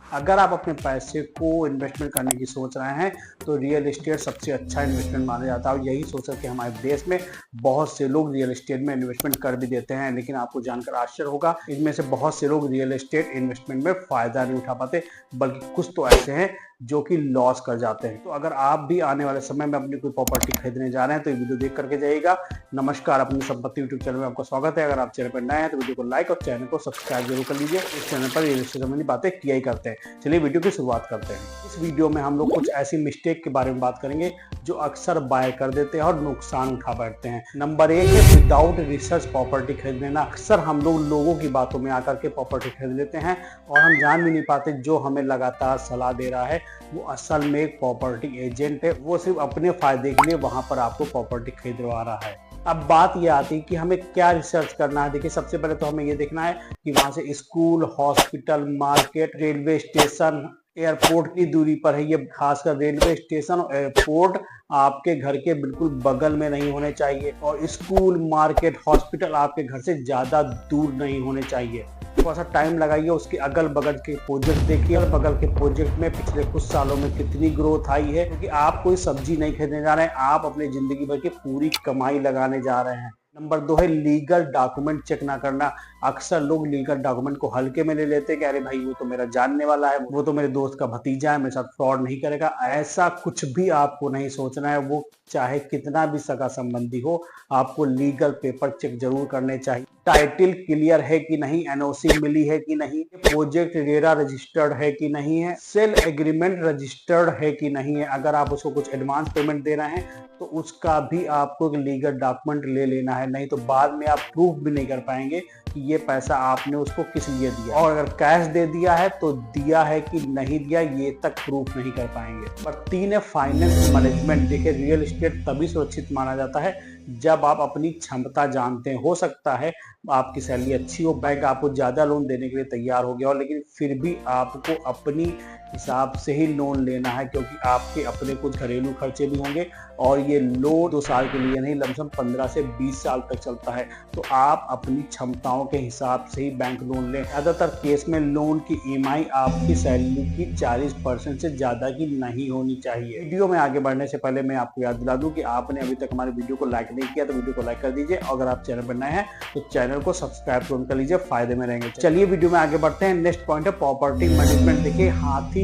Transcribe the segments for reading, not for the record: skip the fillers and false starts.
अगर आप अपने पैसे को इन्वेस्टमेंट करने की सोच रहे हैं तो रियल एस्टेट सबसे अच्छा इन्वेस्टमेंट माना जाता है। और यही सोच कर के हमारे देश में बहुत से लोग रियल एस्टेट में इन्वेस्टमेंट कर भी देते हैं, लेकिन आपको जानकर आश्चर्य होगा इनमें से बहुत से लोग रियल एस्टेट इन्वेस्टमेंट में फायदा नहीं उठा पाते, बल्कि कुछ तो ऐसे हैं जो कि लॉस कर जाते हैं। तो अगर आप भी आने वाले समय में अपनी कोई प्रॉपर्टी खरीदने जा रहे हैं तो ये वीडियो देख करके जाइएगा। नमस्कार, अपनी संपत्ति यूट्यूब चैनल में आपका स्वागत है। अगर आप चैनल पर नए हैं तो वीडियो को लाइक और चैनल को सब्सक्राइब जरूर कर लीजिए। इस चैनल पर रियल एस्टेट संबंधी बातें किया ही करते हैं। चलिए वीडियो की शुरुआत करते हैं। इस वीडियो में हम लोग कुछ ऐसी मिस्टेक के बारे में बात करेंगे जो अक्सर बाय कर देते हैं और नुकसान उठा बैठते हैं। नंबर 1 है विदाउट रिसर्च प्रॉपर्टी खरीद लेना। अक्सर हम लोगों की बातों में आकर के प्रॉपर्टी खरीद लेते हैं और हम जान भी नहीं पाते जो हमें लगातार सलाह दे रहा है वो असल में एक प्रॉपर्टी एजेंट है। वो सिर्फ अपने फायदे के लिए वहां पर आपको प्रॉपर्टी खरीदवा रहा है। अब बात ये आती है कि हमें क्या रिसर्च करना है। देखिए, सबसे पहले तो हमें ये देखना है कि वहां से school, hospital, market, railway station, airport की दूरी पर है। ये खासकर रेलवे स्टेशन और एयरपोर्ट आपके घर के बिल्कुल बगल में नहीं होने चाहिए, और स्कूल, मार्केट, हॉस्पिटल आपके घर से ज्यादा दूर नहीं होने चाहिए। थोड़ा सा टाइम लगाइए, उसके अगल बगल के प्रोजेक्ट देखिए। अगल बगल के प्रोजेक्ट में पिछले कुछ सालों में कितनी ग्रोथ आई है, क्योंकि आप कोई सब्जी नहीं खरीदने जा रहे हैं, आप अपनी जिंदगी भर की पूरी कमाई लगाने जा रहे हैं। नंबर 2 है लीगल डॉक्यूमेंट चेक ना करना। अक्सर लोग लीगल डॉक्यूमेंट को हल्के में ले लेते हैं कि अरे भाई वो तो मेरा जानने वाला है, वो तो मेरे दोस्त का भतीजा है, मेरे साथ फ्रॉड नहीं करेगा। ऐसा कुछ भी आपको नहीं सोचना है। वो चाहे कितना भी सगा संबंधी हो, आपको लीगल पेपर चेक जरूर करने चाहिए। टाइटल क्लियर है कि नहीं, एनओसी मिली है कि नहीं, प्रोजेक्ट रेरा रजिस्टर्ड है कि नहीं है, सेल एग्रीमेंट रजिस्टर्ड है कि नहीं है। अगर आप उसको कुछ एडवांस पेमेंट दे रहे हैं तो उसका भी आपको एक लीगल डॉक्यूमेंट ले लेना है, नहीं तो बाद में आप प्रूफ भी नहीं कर पाएंगे कि ये पैसा आपने उसको किस लिए दिया। और अगर कैश दे दिया है तो दिया है कि नहीं दिया ये तक प्रूफ नहीं कर पाएंगे। और 3 है फाइनेंस मैनेजमेंट। देखिए, रियल एस्टेट तभी सुरक्षित माना जाता है जब आप अपनी क्षमता जानते हैं। हो सकता है आपकी सैलरी अच्छी हो, बैंक आपको ज्यादा लोन देने के लिए तैयार हो गया हो, लेकिन फिर भी आपको अपनी हिसाब से ही लोन लेना है, क्योंकि आपके अपने कुछ घरेलू खर्चे भी होंगे और ये लोन 2 साल के लिए नहीं, लमसम 15 से 20 साल तक चलता है। तो आप अपनी क्षमताओं के हिसाब से ही बैंक लोन लें। ज्यादातर केस में लोन की ईएमआई आपकी सैलरी की 40% से ज्यादा की नहीं होनी चाहिए। वीडियो में आगे बढ़ने से पहले मैं आपको याद दिला दूं कि आपने अभी तक हमारे वीडियो को लाइक नहीं किया तो वीडियो को लाइक कर दीजिए। अगर आप चैनल पर नए हैं तो चैनल को सब्सक्राइब कर लीजिए, फायदे में रहेंगे। चलिए वीडियो में आगे बढ़ते हैं। नेक्स्ट पॉइंट है प्रॉपर्टी मैनेजमेंट। देखिए, हाथी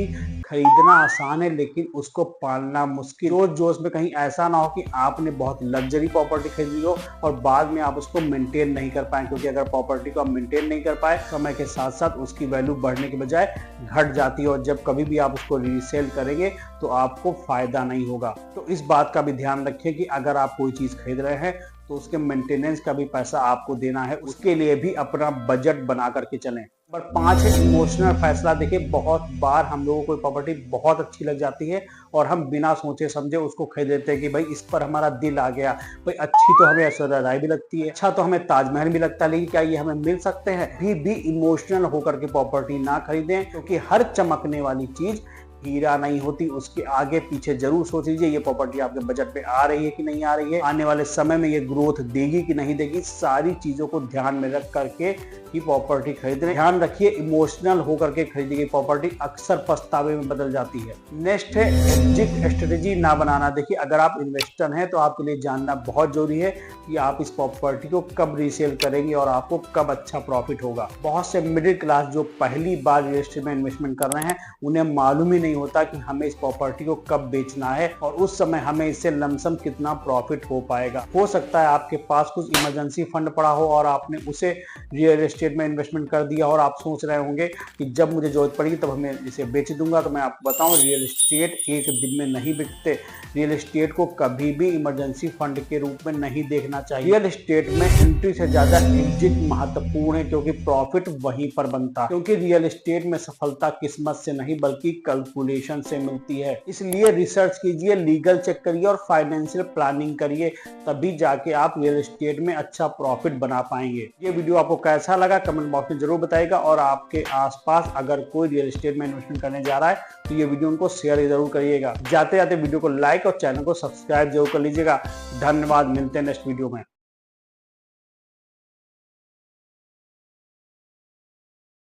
खरीदना आसान है लेकिन उसको पालना मुश्किल। जोश जोश में कहीं ऐसा ना हो कि आपने बहुत लग्जरी प्रॉपर्टी खरीदी हो और बाद में आप उसको मेंटेन नहीं कर पाए, क्योंकि अगर प्रॉपर्टी को आप मेंटेन नहीं कर पाए, समय के साथ साथ उसकी वैल्यू बढ़ने के बजाय घट जाती है, और जब कभी भी आप उसको रीसेल करेंगे तो आपको फायदा नहीं होगा। तो इस बात का भी ध्यान रखिए कि अगर आप कोई चीज खरीद रहे हैं तो उसके मेंटेनेंस का भी पैसा आपको देना है, उसके लिए भी अपना बजट बना करके चलें। नंबर 5 है इमोशनल फैसला। देखिए, बहुत बार हम लोगों को प्रॉपर्टी बहुत अच्छी लग जाती है और हम बिना सोचे समझे उसको खरीद लेते हैं कि भाई इस पर हमारा दिल आ गया। भाई अच्छी तो हमें ऐश्वर्या राय भी लगती है, अच्छा तो हमें ताजमहल भी लगता है, लेकिन क्या ये हमें मिल सकते हैं? भी इमोशनल होकर के प्रॉपर्टी ना खरीदें, क्योंकि हर चमकने वाली चीज हीरा नहीं होती। उसके आगे पीछे जरूर सोच लीजिए ये प्रॉपर्टी आपके बजट पे आ रही है कि नहीं आ रही है, आने वाले समय में ये ग्रोथ देगी कि नहीं देगी। सारी चीजों को ध्यान में रख करके ही प्रॉपर्टी खरीदने। ध्यान रखिए, इमोशनल होकर के खरीदी गई प्रॉपर्टी अक्सर पछतावे में बदल जाती है। नेक्स्ट है एग्जिट स्ट्रेटेजी ना बनाना। देखिए, अगर आप इन्वेस्टर हैं तो आपके लिए जानना बहुत जरूरी है कि आप इस प्रॉपर्टी को कब रीसेल करेंगे और आपको कब अच्छा प्रॉफिट होगा। बहुत से मिडिल क्लास जो पहली बार रियल एस्टेट में इन्वेस्टमेंट कर रहे हैं, उन्हें मालूम ही नहीं होता कि हमें इस प्रॉपर्टी को कब बेचना है और उस समय हमें इससे लमसम कितना प्रॉफिट हो पाएगा। हो सकता है आपके पास कुछ इमरजेंसी फंड पड़ा हो और आपने उसे रियल एस्टेट में इन्वेस्टमेंट कर दिया और आप सोच रहे होंगे कि जब मुझे जरूरत पड़ेगी तब हमें इसे बेच दूंगा। तो मैं आपको बताऊं, रियल एस्टेट एक दिन में नहीं बिकते। रियल एस्टेट को कभी भी इमरजेंसी फंड के रूप में नहीं देखना चाहिए। रियल एस्टेट में एंट्री से ज्यादा एग्जिट महत्वपूर्ण है, क्योंकि प्रॉफिट वहीं पर बनता है। क्योंकि रियल एस्टेट में सफलता किस्मत से नहीं बल्कि कैलकुलेशन से मिलती है। इसलिए रिसर्च कीजिए, लीगल चेक करिए और फाइनेंशियल प्लानिंग करिए, तभी जाके आप रियल एस्टेट में अच्छा प्रॉफिट बना पाएंगे। ये वीडियो आपको कैसा लगा कमेंट बॉक्स में जरूर बताइएगा, और आपके आसपास अगर कोई रियल एस्टेट में इन्वेस्टमेंट करने जा रहा है तो ये वीडियो उनको शेयर जरूर करिएगा। जाते जाते वीडियो को लाइक और चैनल को सब्सक्राइब जरूर कर लीजिएगा। धन्यवाद, मिलते हैं नेक्स्ट वीडियो में।